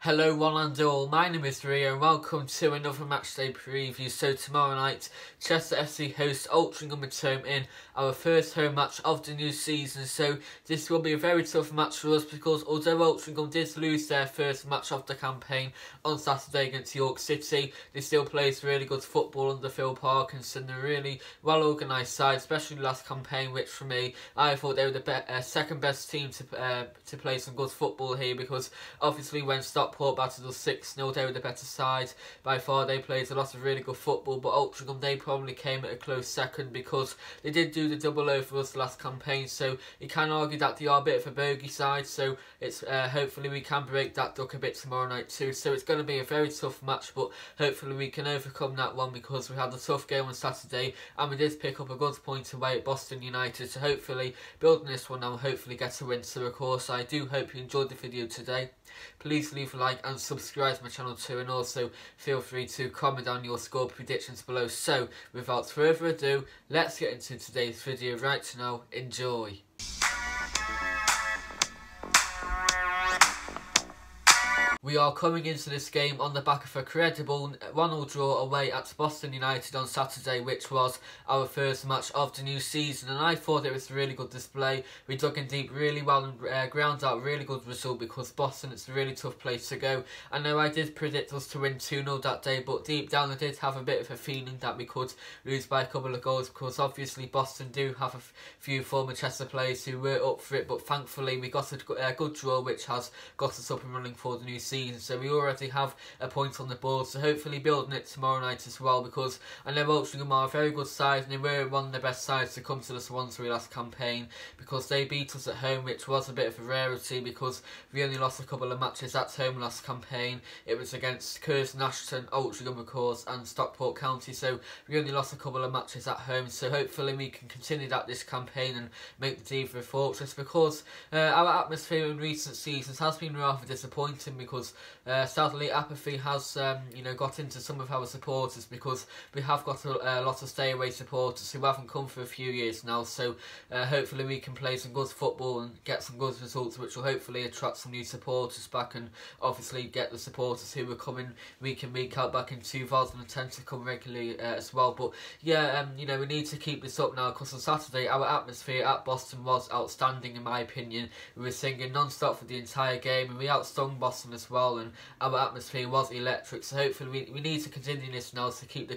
Hello one and all, my name is Rio and welcome to another matchday preview. So tomorrow night, Chester FC host Altrincham at home in our first home match of the new season. So this will be a very tough match for us because although Altrincham did lose their first match of the campaign on Saturday against York City, they still plays really good football under Phil Parkinson. They're a really well organised side, especially last campaign, which for me, I thought they were the second best team to play some good football here, because obviously when Stockport battled us 6-0, they were the better side. By far they played a lot of really good football, but Altrincham, they probably came at a close second because they did do the double over us last campaign, so you can argue that they are a bit of a bogey side, so it's hopefully we can break that duck a bit tomorrow night too. So it's going to be a very tough match, but hopefully we can overcome that one because we had a tough game on Saturday and we did pick up a good point away at Boston United, so hopefully building this one now, hopefully get a win. So of course I do hope you enjoyed the video today. Please leave a like and subscribe to my channel too, and also feel free to comment down your score predictions below. So without further ado, let's get into today's video right now. Enjoy. We are coming into this game on the back of a credible 1-1 draw away at Boston United on Saturday, which was our first match of the new season, and I thought it was a really good display. We dug in deep really well and ground out a really good result because Boston, it's a really tough place to go. I know I did predict us to win 2-0 that day, but deep down I did have a bit of a feeling that we could lose by a couple of goals because obviously Boston do have a few former Chester players who were up for it, but thankfully we got a good draw which has got us up and running for the new season. So we already have a point on the board, so hopefully building it tomorrow night as well, because I know Altrincham are a very good side and they were one of the best sides to come to the Swansea last campaign because they beat us at home, which was a bit of a rarity because we only lost a couple of matches at home last campaign. It was against Curzon, Ashton, Altrincham of course and Stockport County, so we only lost a couple of matches at home. So hopefully we can continue that this campaign and make the Diva a fortress, because our atmosphere in recent seasons has been rather disappointing because sadly apathy has got into some of our supporters, because we have got a lot of stay away supporters who haven't come for a few years now. So hopefully we can play some good football and get some good results, which will hopefully attract some new supporters back, and obviously get the supporters who were coming week in week out back in 2010 to come regularly as well. But yeah, we need to keep this up now, because on Saturday our atmosphere at Boston was outstanding in my opinion. We were singing non-stop for the entire game and we outstung Boston as well, and our atmosphere was electric. So hopefully we need to continue this now to keep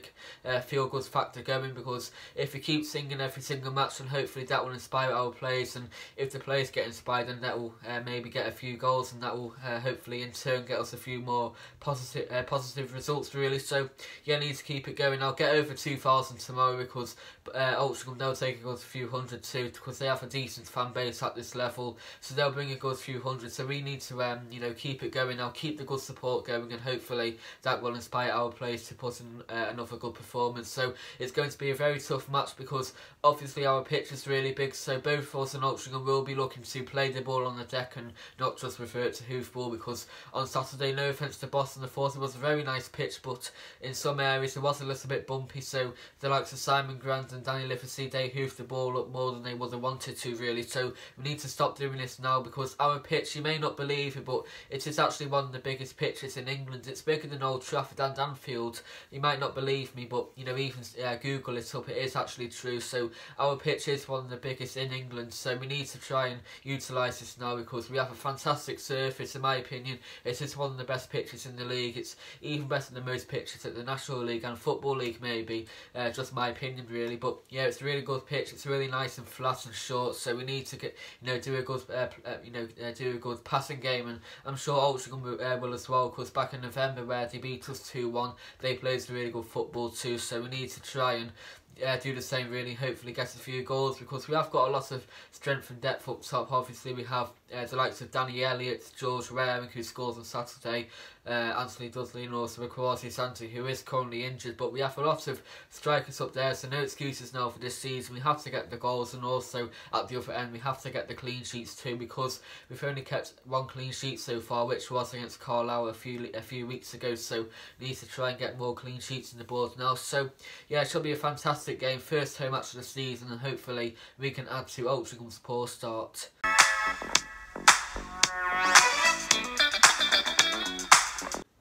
the feel good factor going, because if we keep singing every single match, then hopefully that will inspire our players, and if the players get inspired, then that will maybe get a few goals, and that will hopefully in turn get us a few more positive results really. So yeah, I need to keep it going. I'll get over 2,000 tomorrow because Altrincham, they'll take a good few hundred too, because they have a decent fan base at this level, so they'll bring a good few hundred. So we need to keep it going. I'll keep the good support going, and hopefully that will inspire our players to put in another good performance. So it's going to be a very tough match because obviously our pitch is really big, so both of us and Altrincham will be looking to play the ball on the deck and not just revert to hoofball, because on Saturday, no offence to Boston, I thought it was a very nice pitch, but in some areas it was a little bit bumpy, so the likes of Simon Grant and Danny Livesey, they hoofed the ball up more than they would have wanted to really. So we need to stop doing this now, because our pitch, you may not believe it, but it is actually one of the biggest pitches in England. It's bigger than Old Trafford and Anfield. You might not believe me, but even Google it up, it is actually true. So our pitch is one of the biggest in England, so we need to try and utilise this now, because we have a fantastic surface. In my opinion, it is one of the best pitches in the league. It's even better than most pitches at the National League and Football League maybe, just my opinion really. But yeah, it's a really good pitch. It's really nice and flat and short, so we need to get do a good passing game, and I'm sure Altrincham will as well, because back in November where they beat us 2-1, they played really good football too. So we need to try and do the same really, hopefully get a few goals, because we have got a lot of strength and depth up top. Obviously we have the likes of Danny Elliott, George Waring who scores on Saturday, Anthony Dudley, and also Kwasi Santi who is currently injured, but we have a lot of strikers up there, so no excuses now for this season. We have to get the goals, and also at the other end we have to get the clean sheets too, because we've only kept one clean sheet so far, which was against Carlisle a few weeks ago. So we need to try and get more clean sheets in the board now. So yeah, it should be a fantastic game, first home match of the season, and hopefully we can add to Altrincham's poor start.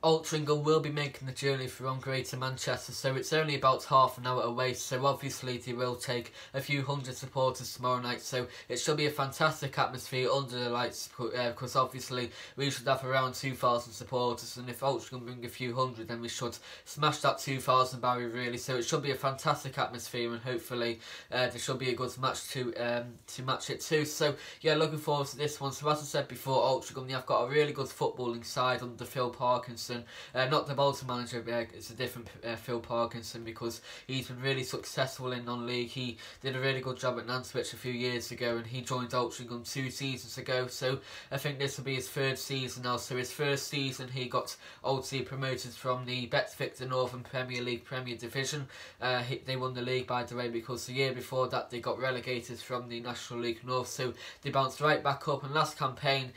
Altrincham will be making the journey from Greater Manchester, so it's only about half an hour away, so obviously they will take a few hundred supporters tomorrow night, so it should be a fantastic atmosphere under the lights, because obviously we should have around 2,000 supporters, and if Altrincham bring a few hundred, then we should smash that 2,000 barrier really, so it should be a fantastic atmosphere, and hopefully there should be a good match to match it too. So yeah, looking forward to this one. So as I said before, Altrincham, they have got a really good footballing side under Phil Parkinson. Not the Bolton manager, it's a different Phil Parkinson, because he's been really successful in non-league. He did a really good job at Nantwich a few years ago, and he joined Altrincham 2 seasons ago, so I think this will be his 3rd season now. So his first season he got Altsea promoted from the Betfixter Northern Premier League Premier Division. They won the league, by the way, because the year before that they got relegated from the National League North, so they bounced right back up. And last campaign,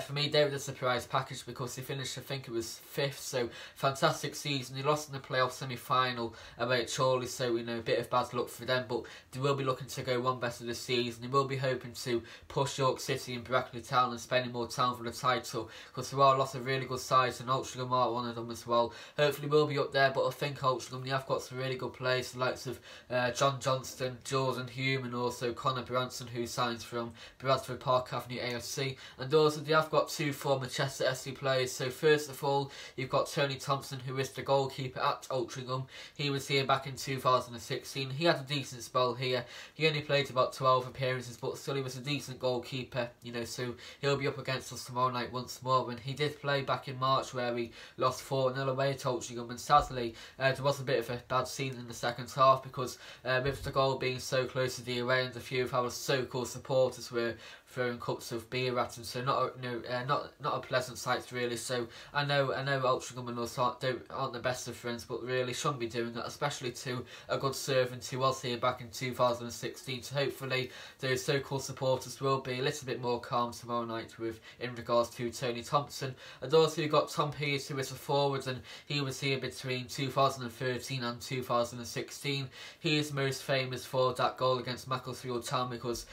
for me, they were the surprise package, because they finished, I think it was 5th, so fantastic season. They lost in the playoff semi-final away at Chorley, so you know, a bit of bad luck for them, but they will be looking to go one better this season. They will be hoping to push York City and Brackley Town and spending more time for the title, because there are lots of really good sides, and Altrincham are one of them as well. Hopefully we'll be up there, but I think Altrincham, they have got some really good players, the likes of John Johnston, Jordan Hume, and also Connor Branson, who signs from Bradford Park Avenue AFC, and also they have got 2 former Chester SC players. So first of all, you've got Tony Thompson, who is the goalkeeper at Altrincham. He was here back in 2016. He had a decent spell here. He only played about 12 appearances, but still he was a decent goalkeeper, you know, so he'll be up against us tomorrow night once more. And he did play back in March, where we lost 4-0 away at Altrincham, and sadly there was a bit of a bad scene in the second half, because with the goal being so close to the away end, a few of our so-called supporters were throwing cups of beer at him, so not a pleasant sight really. So I know Altrincham and us aren't the best of friends, but really shouldn't be doing that, especially to a good servant who was here back in 2016. So hopefully those so-called supporters will be a little bit more calm tomorrow night in regards to Tony Thompson. And also you've got Tom Pearce, who is a forward, and he was here between 2013 and 2016. He is most famous for that goal against Macclesfield Town, because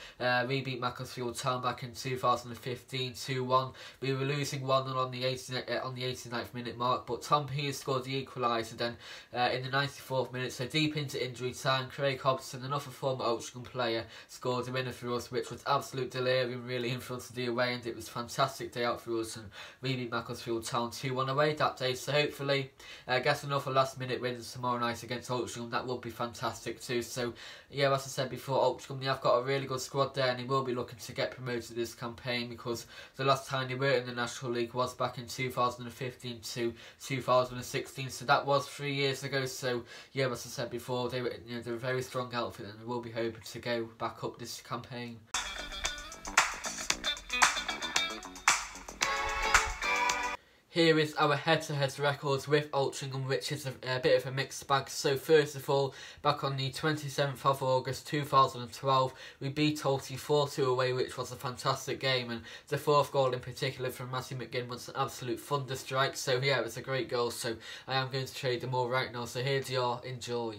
we beat Macclesfield Town back in 2015 2-1. We were losing 1-0 on the 89th minute mark, but Tom Pearce scored the equaliser then in the 94th minute. So deep into injury time, Craig Hobson, another former Altrincham player, scored the winner for us, which was absolute delirium really in front of the away, and it was a fantastic day out for us, and we beat Macclesfield Town 2-1 away that day. So hopefully get another last minute wins tomorrow night against Altrincham. That will be fantastic too. So yeah, as I said before, Altrincham, they have got a really good squad there, and they will be looking to get promoted this campaign, because the last time they were in the National League was back in 2015 to 2016, so that was 3 years ago. So yeah, as I said before, they're a very strong outfit, and they will be hoping to go back up this campaign. Here is our head-to-head records with Altrincham, which is a bit of a mixed bag. So first of all, back on the 27th of August 2012, we beat Altsea 4-2 away, which was a fantastic game, and the 4th goal in particular from Matthew McGinn was an absolute thunder strike. So yeah, it was a great goal, so I am going to trade them all right now. So here they are, enjoy.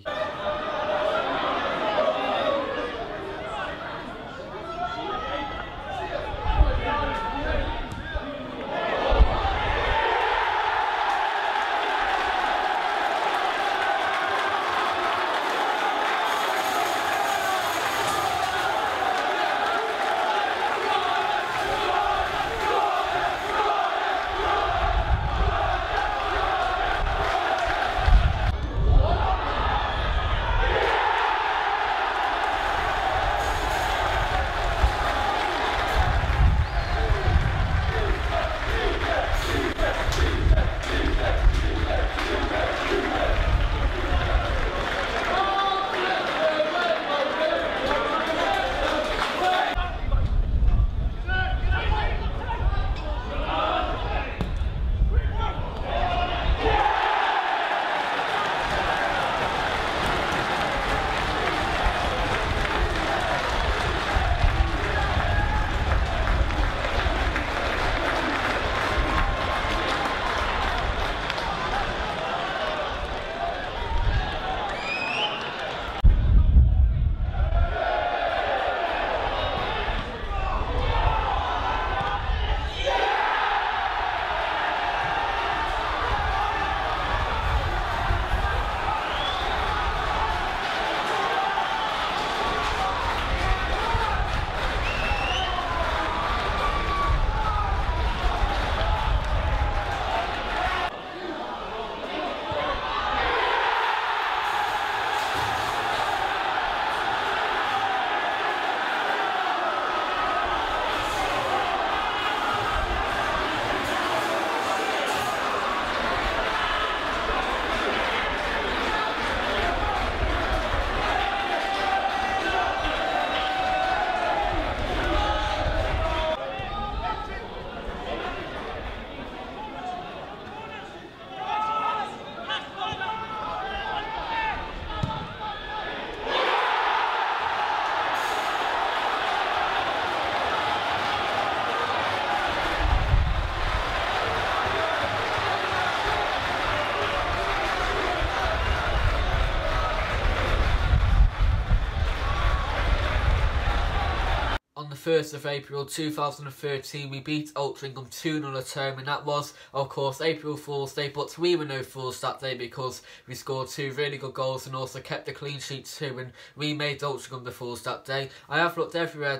1st of April 2013, we beat Altrincham 2-0 at home, and that was, of course, April Fool's Day, but we were no fools that day because we scored 2 really good goals and also kept the clean sheet too, and we made Altrincham the fools that day. I have looked everywhere,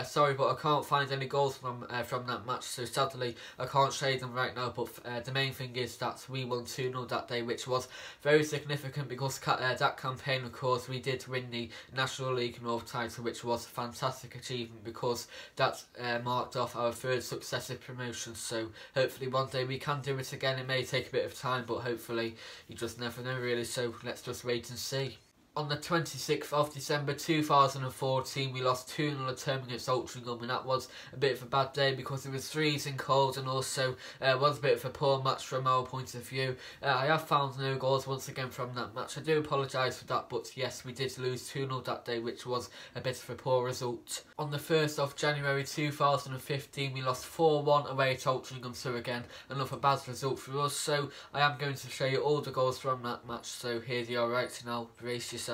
sorry, but I can't find any goals from that match, so sadly I can't show them right now, but the main thing is that we won 2-0 that day, which was very significant because that campaign, of course, we did win the National League North title, which was a fantastic achievement because that marked off our 3rd successive promotion. So hopefully one day we can do it again. It may take a bit of time, but hopefully you just never know really, so let's just wait and see. On the 26th of December 2014, we lost 2-0 at home against Altrincham, and that was a bit of a bad day because it was freezing cold and also was a bit of a poor match from our point of view. I have found no goals once again from that match. I do apologise for that, but yes, we did lose 2-0 that day, which was a bit of a poor result. On the 1st of January 2015, we lost 4-1 away at Altrincham, so again, another bad result for us. So I am going to show you all the goals from that match, so here they are right now. Brace yourselves.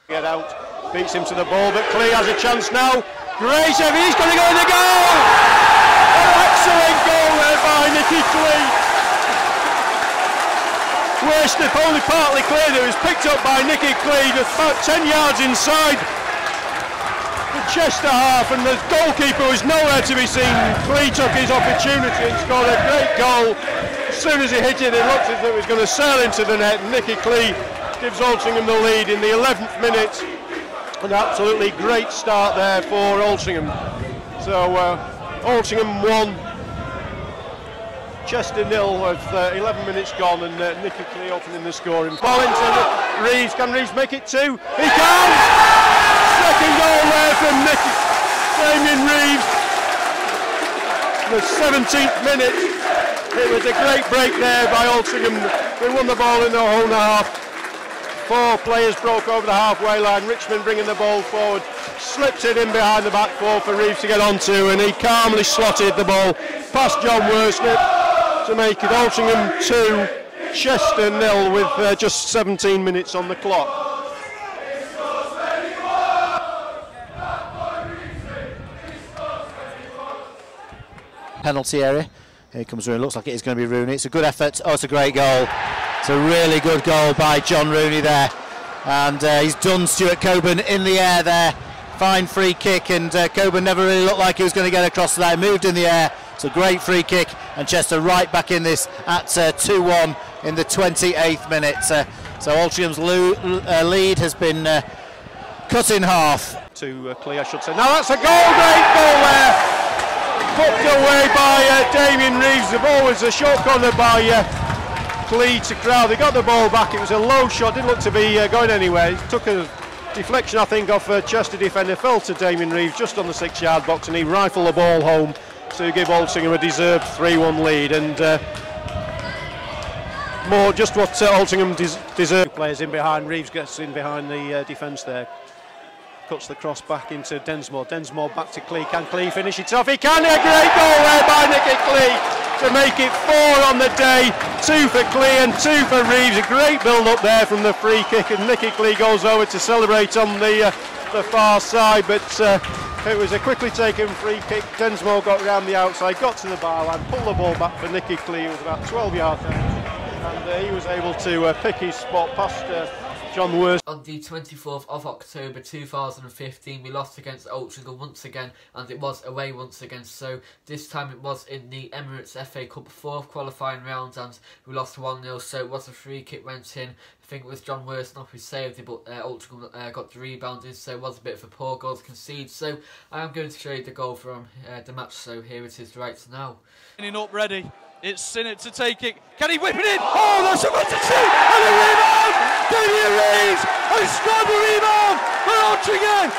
Get out, beats him to the ball, but Clee has a chance now. Great save, he's going to go in the goal! An excellent goal there by Nicky Clee. Wasted, only partly cleared, it was picked up by Nicky Clee, just about 10 yards inside the Chester half, and the goalkeeper was nowhere to be seen. Clee took his opportunity and scored a great goal. As soon as he hit it, it looked as though it was going to sail into the net, and Nicky Clee gives Altrincham the lead in the 11th minute. An absolutely great start there for Altrincham. So Altrincham 1, Chester 0 with 11 minutes gone, and Nicky Clee opening the scoring. Ball into Reeves, can Reeves make it 2? He can! Second goal there from Damien Reeves. The 17th minute. It was a great break there by Altrincham. They won the ball in their own half. 4 players broke over the halfway line. Richmond bringing the ball forward, slipped it in behind the back 4 for Reeves to get onto, and he calmly slotted the ball past John Worsnip to make it Altrincham 2, Chester 0 with just 17 minutes on the clock. Penalty area. Here comes Rooney. Looks like it is going to be Rooney. It's a good effort. Oh, it's a great goal. It's a really good goal by John Rooney there, and he's done Stuart Coburn in the air there. Fine free kick, and Coburn never really looked like he was going to get across there. Moved in the air. It's a great free kick, and Chester right back in this at 2-1 in the 28th minute. So Altringham's lead has been cut in half. To Clee, I should say. Now that's a goal, great goal there. Put away by Damien Reeves. The ball was a short corner by Clee to Crowd. They got the ball back. It was a low shot, didn't look to be going anywhere. It took a deflection, I think, off a Chester defender, fell to Damien Reeves just on the 6-yard box, and he rifled the ball home to give Altrincham a deserved 3-1 lead. And more just what Altrincham deserved. Players in behind, Reeves gets in behind the defence there. Cuts the cross back into Densmore. Densmore back to Clee. Can Clee finish it off? He can! A great goal there by Nicky Clee to make it 4 on the day. 2 for Clee and 2 for Reeves. A great build-up there from the free kick, and Nicky Clee goes over to celebrate on the far side, but it was a quickly taken free kick. Densmore got around the outside, got to the bar line, pulled the ball back for Nicky Clee. It was about 12 yards out, and he was able to pick his spot past John Worst. On the 24th of October 2015, we lost against Altrincham once again, and it was away once again. So this time it was in the Emirates FA Cup 4th qualifying round, and we lost 1-0. So it was a free kick went in. I think it was John Worsnop who saved it, but Altrincham got the rebound in, so it was a bit of a poor goal to concede. So I am going to show you the goal from the match. So here it is right now. Up ready. It's Sinnott to take it. Can he whip it in? Oh, that's a fantastic shoot! And a rebound! Damien Reeves has scored the rebound for Altrincham.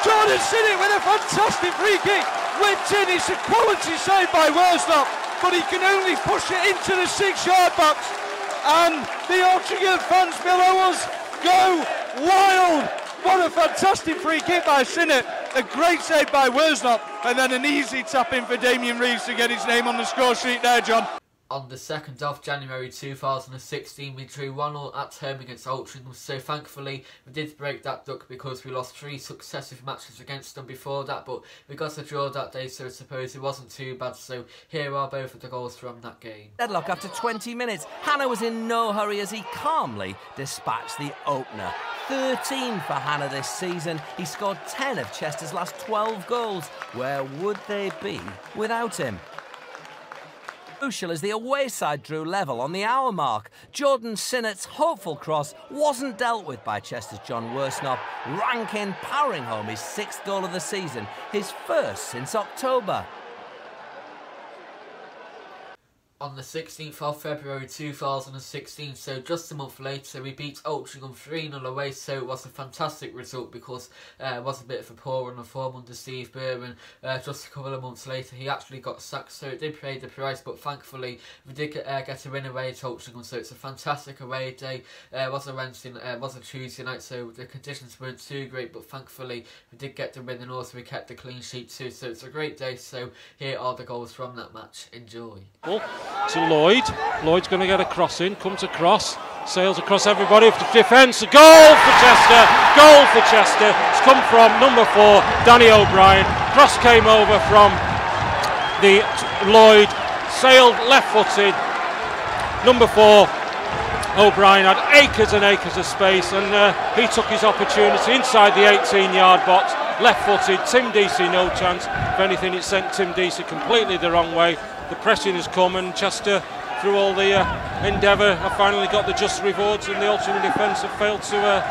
Jordan Sinnott with a fantastic free kick. Whipped in. It's a quality save by Worsnop, but he can only push it into the 6-yard box. And the Altrincham fans below us go wild. What a fantastic free kick by Sinnott. A great save by Worsnop, and then an easy tap in for Damien Reeves to get his name on the score sheet there, John. On the 2nd of January 2016, we drew 1-1 at home against Altrincham, so thankfully we did break that duck because we lost 3 successive matches against them before that, but we got a draw that day, so I suppose it wasn't too bad. So here are both of the goals from that game. Deadlock after 20 minutes. Hannah was in no hurry as he calmly dispatched the opener. 13 for Hannah this season. He scored 10 of Chester's last 12 goals. Where would they be without him? Crucial as the away side drew level on the hour mark. Jordan Sinnott's hopeful cross wasn't dealt with by Chester's John Worsnop. Rankin powering home his 6th goal of the season, his first since October. On the 16th of February 2016, so just a month later, we beat Altrincham 3-0 away, so it was a fantastic result because it was a bit of a poor run of form under Steve Burman. Just a couple of months later, he actually got sacked, so it did pay the price, but thankfully we did get a win away at Altrincham, so it's a fantastic away day. It was a Wednesday, was a Tuesday night, so the conditions weren't too great, but thankfully we did get the win, and also we kept the clean sheet too, so it's a great day. So here are the goals from that match. Enjoy. To Lloyd. Lloyd's going to get a cross in, comes across, sails across everybody for defence. A goal for Chester, goal for Chester. It's come from number 4, Danny O'Brien. Cross came over from the Lloyd, sailed left-footed. Number 4, O'Brien had acres and acres of space, and he took his opportunity inside the 18-yard box, left-footed. Tim Deasy no chance. If anything, it sent Tim Deasy completely the wrong way. The pressing has come, and Chester, through all the endeavour, have finally got the just rewards, and the Altrincham defence have failed to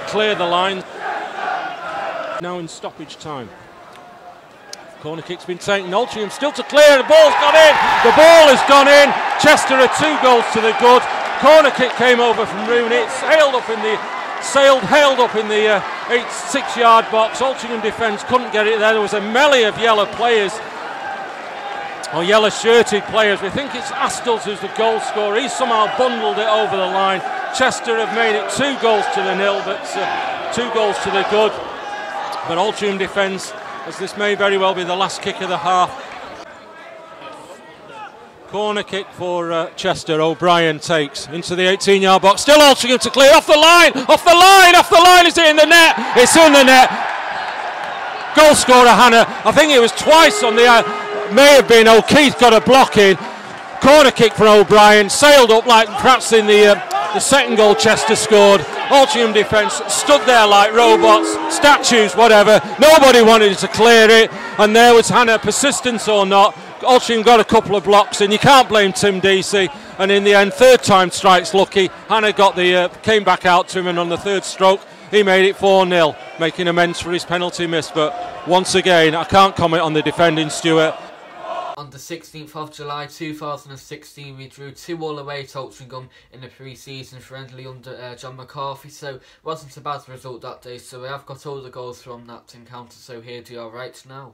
clear the line. Now in stoppage time. Corner kick's been taken. Altrincham still to clear. The ball's gone in. The ball has gone in. Chester are 2 goals to the good. Corner kick came over from Rooney. It's hailed up in the 6-yard box. Altrincham defence couldn't get it there. There was a melee of yellow players, or yellow shirted players. We think it's Astles who's the goal scorer. He's somehow bundled it over the line. Chester have made it 2 goals to the nil, but 2 goals to the good. But Altrincham defence, as this may very well be the last kick of the half. Corner kick for Chester. O'Brien takes into the 18-yard box. Still Altrincham to clear. Off the line! Off the line! Off the line! Is it in the net? It's in the net. Goal scorer Hannah. I think it was twice on the... may have been O'Keefe got a block in. Corner kick for O'Brien. Sailed up like perhaps in the second goal Chester scored. Altrincham defence stood there like robots, statues, whatever. Nobody wanted to clear it, and there was Hannah, persistence or not. Altrincham got a couple of blocks, and you can't blame Tim Deasy. And in the end, 3rd time strikes lucky. Hannah got the came back out to him, and on the 3rd stroke, he made it 4-0, making amends for his penalty miss. But once again, I can't comment on the defending, Stuart. On the 16th of July 2016, we drew 2-2 away to Altrincham in a pre-season friendly under John McCarthy, so it wasn't a bad result that day. So we have got all the goals from that encounter, so here do you are right now.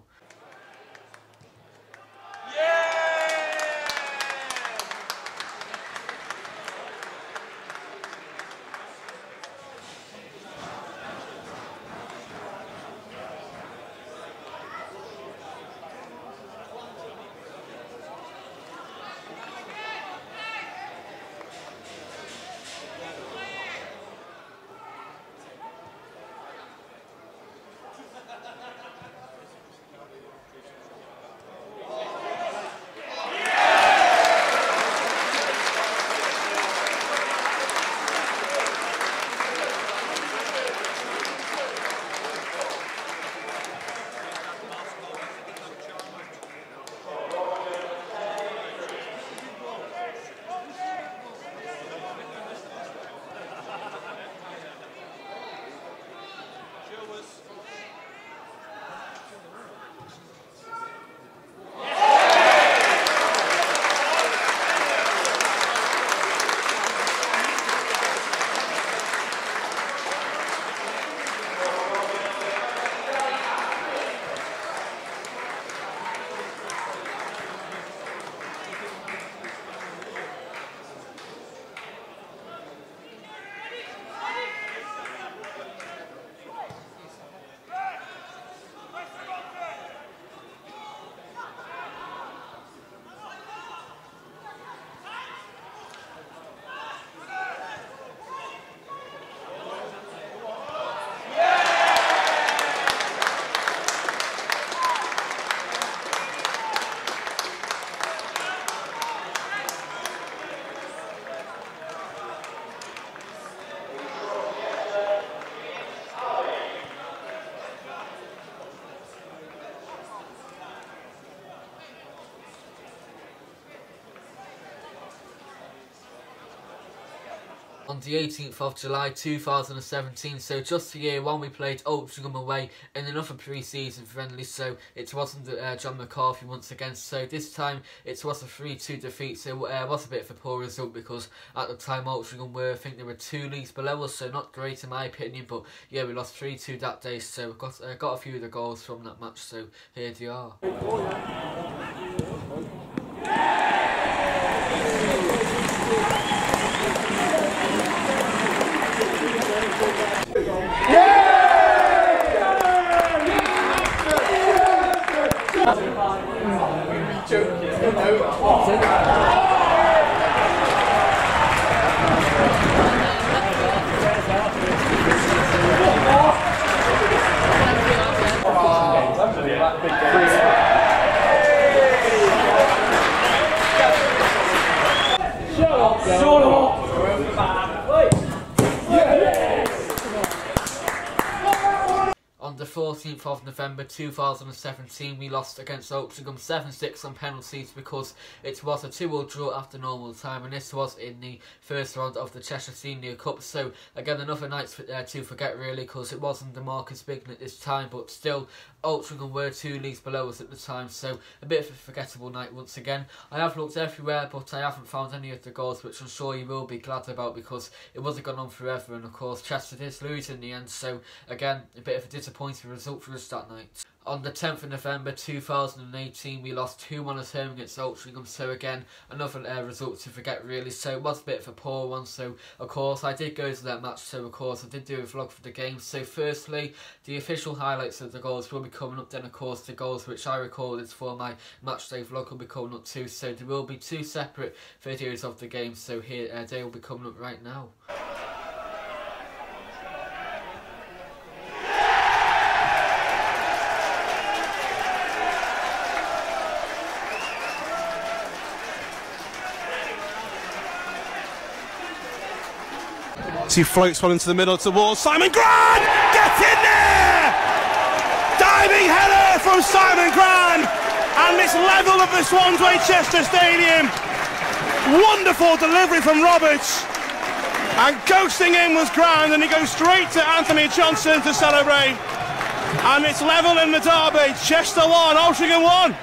On the 18th of July 2017, so just a year one, we played Altrincham away in another pre-season friendly, so it wasn't John McCarthy once again, so this time it was a 3-2 defeat, so it was a bit of a poor result because at the time Altrincham were, I think they were 2 leagues below us, so not great in my opinion, but yeah, we lost 3-2 that day, so got a few of the goals from that match, so here they are. On the 14th of November 2017, we lost against Altrincham 7-6 on penalties because it was a 2-2 draw after normal time, and this was in the first round of the Cheshire Senior Cup. So again, another night to forget really, because it wasn't the Marcus Bignett at this time, but still Altrincham were 2 leagues below us at the time, so a bit of a forgettable night once again. I have looked everywhere, but I haven't found any of the goals, which I'm sure you will be glad about because it wasn't gone on forever, and of course Chester did lose in the end, so again, a bit of a disappointing result for us that night. On the 10th of November 2018, we lost 2-1 at home against Altrincham, so again, another result to forget really, so it was a bit of a poor one, so of course I did go to that match, so of course I did do a vlog for the game. So firstly, the official highlights of the goals will be coming up, then of course the goals which I recorded for my matchday vlog will be coming up too, so there will be 2 separate videos of the game, so here they will be coming up right now. He floats one into the middle towards Simon Gran! Get in there! Diving header from Simon Gran! And it's level of the Swansway Chester Stadium. Wonderful delivery from Roberts. And ghosting in was Gran, and he goes straight to Anthony Johnson to celebrate. And it's level in the derby. Chester 1, Altrincham 1.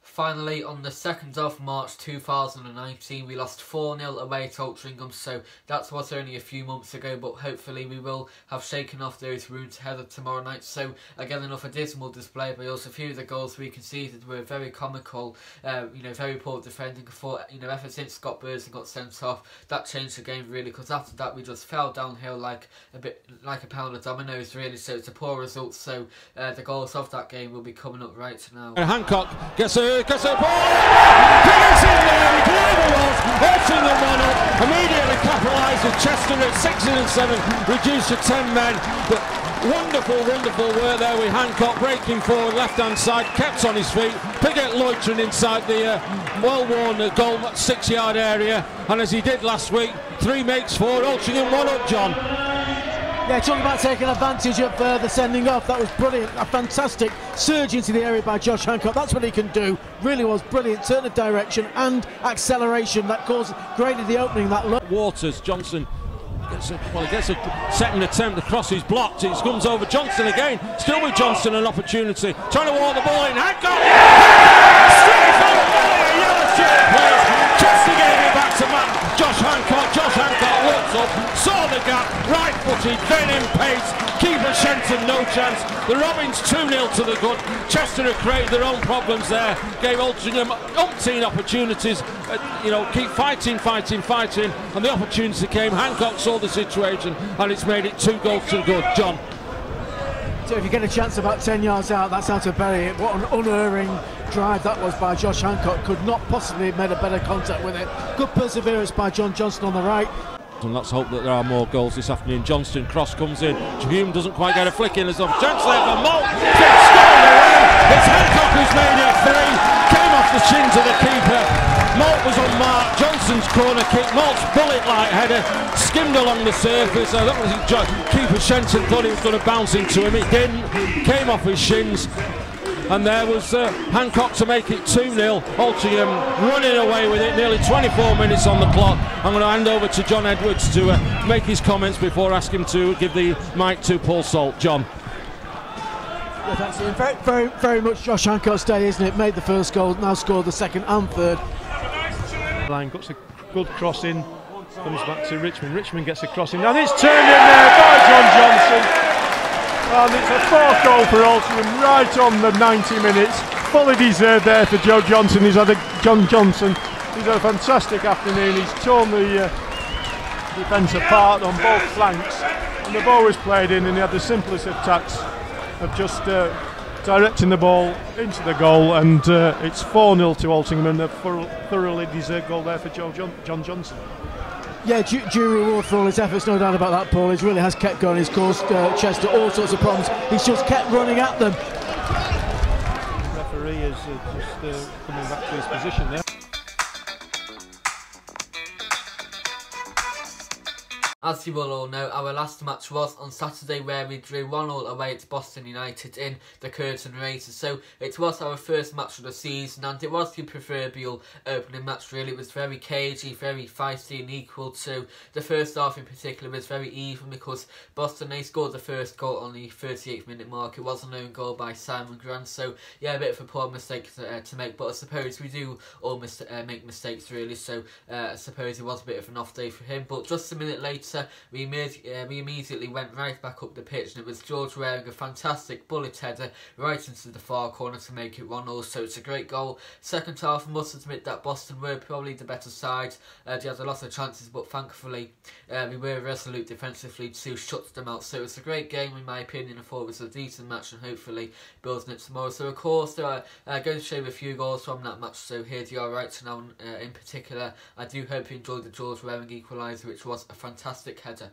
Finally, on the 2nd of March 2019, we lost 4-0 away to Altrincham, so that was only a few months ago, but hopefully we will have shaken off those wounds ahead of tomorrow night. So again, another dismal display by us. A few of the goals we conceded were very comical, very poor defending. I thought, ever since Scott Burson got sent off, that changed the game really, because after that we just fell downhill like a pound of dominoes really, so it's a poor result. So the goals of that game will be coming up right now. Hancock gets a ball, gets in there, he clearly was, Altrincham 1-0, immediately capitalised with Chester at 6 and 7, reduced to 10 men, but wonderful work there with Hancock, breaking forward left hand side, kept on his feet, Piggott loitering inside the well-worn goal 6-yard area, and as he did last week, 3 makes 4, Altrincham 1-up, John. Yeah, talking about taking advantage of the sending off, that was brilliant. A fantastic surge into the area by Josh Hancock. That's what he can do. Really was brilliant. Turn of direction and acceleration that created the opening. That Waters, Johnson gets a second attempt. The cross is blocked. It comes over Johnson again. Still with Johnson, an opportunity. Trying to walk the ball in. Hancock! Straight for the volley. straight plays. Chester gave it back to Josh Hancock. Josh Hancock looks up, saw the gap, right footed, then in pace. Keeper Shenton, no chance. The Robins 2-0 to the good. Chester have created their own problems there. Gave Altrincham umpteen opportunities. Keep fighting. And the opportunity came. Hancock saw the situation and it's made it 2 goals to good. John. So if you get a chance about 10 yards out, that's how to bury it. What an unerring drive that was by Josh Hancock. Could not possibly have made a better contact with it. Good perseverance by John Johnson on the right. And let's hope that there are more goals this afternoon. Johnston cross comes in. Hume doesn't quite get a flick in. There's a chance there for Malt. Gets scored away. It's Hancock who's made it 3. Came off the shins of the keeper. Malt was unmarked. Johnston's corner kick. Malt's bullet-like header skimmed along the surface. That was keeper Shenton thought it was going to bounce into him. It didn't. Came off his shins. And there was Hancock to make it 2-0. Altrincham running away with it, nearly 24 minutes on the clock. I'm going to hand over to John Edwards to make his comments before asking him to give the mic to Paul Salt. John. Yeah, thanks Ian. Very, very much Josh Hancock's day, isn't it? Made the first goal, now scored the second and third. Line got a good cross in, comes back to Richmond. Richmond gets a cross in, and it's turned in there by John Johnson. And it's a 4th goal for Altrincham right on the 90 minutes. Fully deserved there for John Johnson. He's had a fantastic afternoon. He's torn the defence apart on both flanks. And the ball was played in, and he had the simplest of tacks of just directing the ball into the goal. And it's 4-0 to Altrincham, and a thoroughly deserved goal there for John Johnson. Yeah, due reward for all his efforts, no doubt about that, Paul. He really has kept going. He's caused Chester all sorts of problems. He's just kept running at them. The referee is just coming back to his position there. As you will all know, our last match was on Saturday where we drew 1-1 away at Boston United in the Curtain Races. So it was our first match of the season, and it was the proverbial opening match really. It was very cagey, very feisty and equal to the first half in particular. Was very even because Boston, they scored the first goal on the 38th minute mark. It was an own goal by Simon Grant, so yeah, a bit of a poor mistake to make, but I suppose we do all make mistakes really, so I suppose it was a bit of an off day for him. But just a minute later, we immediately went right back up the pitch, and it was George wearing a fantastic bullet header right into the far corner to make it 1-0. So it's a great goal. Second half, I must admit that Boston were probably the better side. They had a lot of chances, but thankfully we were resolute defensively to shut them out. So it's a great game in my opinion. I thought it was a decent match, and hopefully building it tomorrow. So of course there are going to show a few goals from that match, so here they are right now. In particular, I do hope you enjoyed the George wearing equaliser, which was a fantastic header.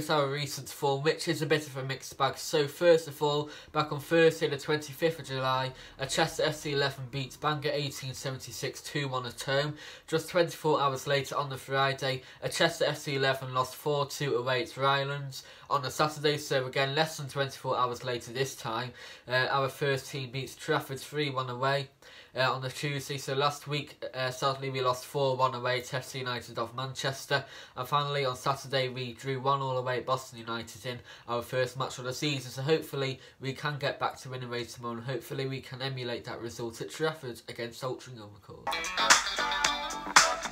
is our recent form, which is a bit of a mixed bag. So first of all, back on Thursday the 25th of July, Chester FC 11 beat Bangor 1876 2-1 at home. Just 24 hours later on the Friday, Chester FC 11 lost 4-2 away at Rylands. On the Saturday, so again less than 24 hours later this time, our first team beats Trafford 3-1 away. On the Tuesday, so last week, sadly we lost 4-1 away to FC United of Manchester, and finally on Saturday we drew 1-1 away at Boston United in our first match of the season, so hopefully we can get back to winning ways tomorrow, and hopefully we can emulate that result at Trafford against Altrincham, of course.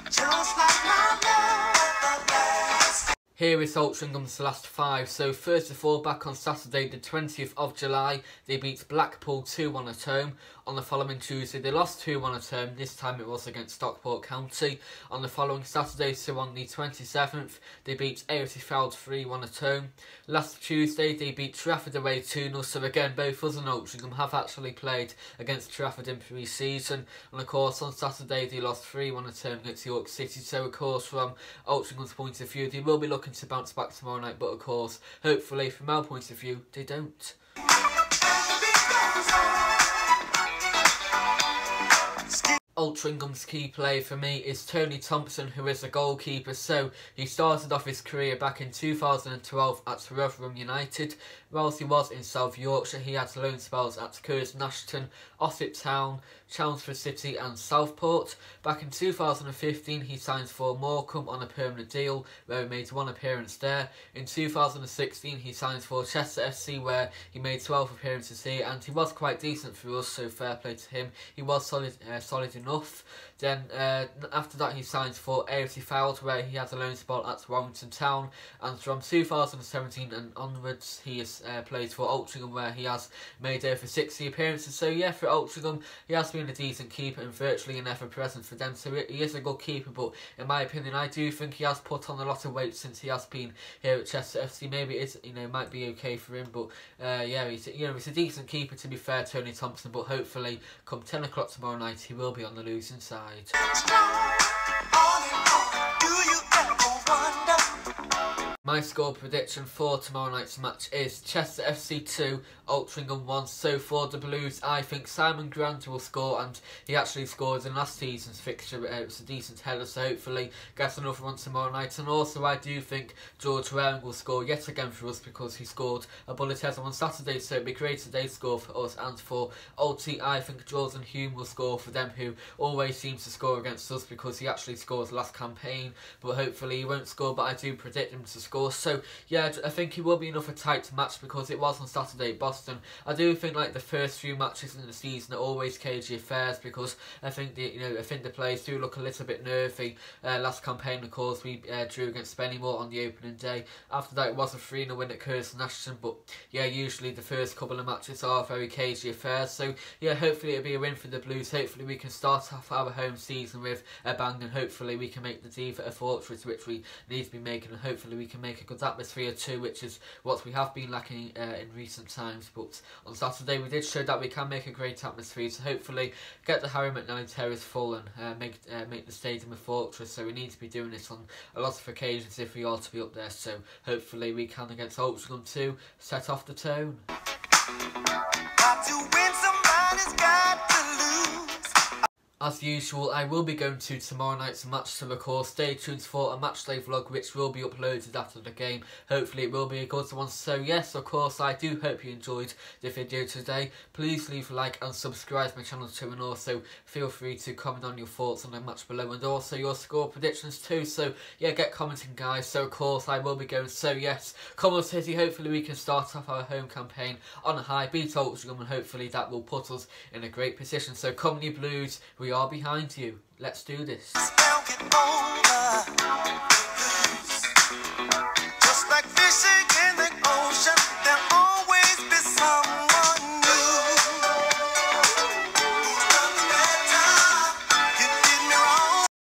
Just like my love. Here is Altringham's last 5. So first of all, back on Saturday the 20th of July, they beat Blackpool 2-1 at home. On the following Tuesday, they lost 2-1 at home. This time it was against Stockport County. On the following Saturday, so on the 27th, they beat AFC Fylde 3-1 at home. Last Tuesday, they beat Trafford away 2-0. So again, both us and Altrincham have actually played against Trafford in pre-season. And of course, on Saturday, they lost 3-1 at home against York City. So of course, from Altrincham's point of view, they will be looking to bounce back tomorrow night. But of course, hopefully, from our point of view, they don't. Altrincham's key player for me is Tony Thompson, who is a goalkeeper. So he started off his career back in 2012 at Rotherham United. Whilst he was in South Yorkshire, he had loan spells at Curzon Ashton, Ossip Town, Chelmsford City and Southport. Back in 2015 he signed for Morecambe on a permanent deal, where he made 1 appearance there. In 2016 he signed for Chester FC, where he made 12 appearances here, and he was quite decent for us, so fair play to him. He was solid enough. Then after that he signed for AFC Fylde, where he had a loan spell at Warrington Town, and from 2017 and onwards he has played for Altrincham, where he has made over 60 appearances. So yeah, for Altrincham he has been a decent keeper and virtually an ever present for them, so he is a good keeper. But in my opinion, I do think he has put on a lot of weight since he has been here at Chester FC. Maybe it is, might be okay for him, but yeah, he's a decent keeper, to be fair, Tony Thompson. But hopefully come 10 o'clock tomorrow night he will be on the losing side. My score prediction for tomorrow night's match is Chester FC 2, Altrincham 1. So for the Blues, I think Simon Grant will score, and he actually scored in last season's fixture. It was a decent header, so hopefully gets another one tomorrow night. And also I do think George Waring will score yet again for us, because he scored a bullet header on Saturday, so it'd be great today score for us. And for Alti, I think Jordan Hume will score for them, who always seems to score against us, because he actually scored last campaign, but hopefully he won't score, but I do predict him to score. So yeah, I think it will be another tight match, because it was on Saturday at Boston. I do think like the first few matches in the season are always cagey affairs, because I think the players do look a little bit nervy. Last campaign, of course, we drew against Spennymoor on the opening day. After that, it was a 3-0 win at Curzon Ashton. But yeah, usually the first couple of matches are very cagey affairs. So yeah, hopefully it'll be a win for the Blues. Hopefully we can start off our home season with a bang, and hopefully we can make the Diva a fortress, which we need to be making, and hopefully we can make a good atmosphere too, which is what we have been lacking in recent times. But on Saturday we did show that we can make a great atmosphere, so hopefully get the Harry McNally Terrace full and make the stadium a fortress. So we need to be doing this on a lot of occasions if we are to be up there, so hopefully we can against Altrincham too set off the tone. Got to win, somebody's got to lose. As usual, I will be going to tomorrow night's match, so of course stay tuned for a matchday vlog which will be uploaded after the game. Hopefully it will be a good one. So yes, of course, I do hope you enjoyed the video today. Please leave a like and subscribe to my channel too, and also feel free to comment on your thoughts on the match below, and also your score predictions too. So yeah, get commenting guys. So of course I will be going. So yes, Cornwall City, hopefully we can start off our home campaign on a high, beat Altrincham, and hopefully that will put us in a great position. So come on you Blues, we are behind you. Let's do this.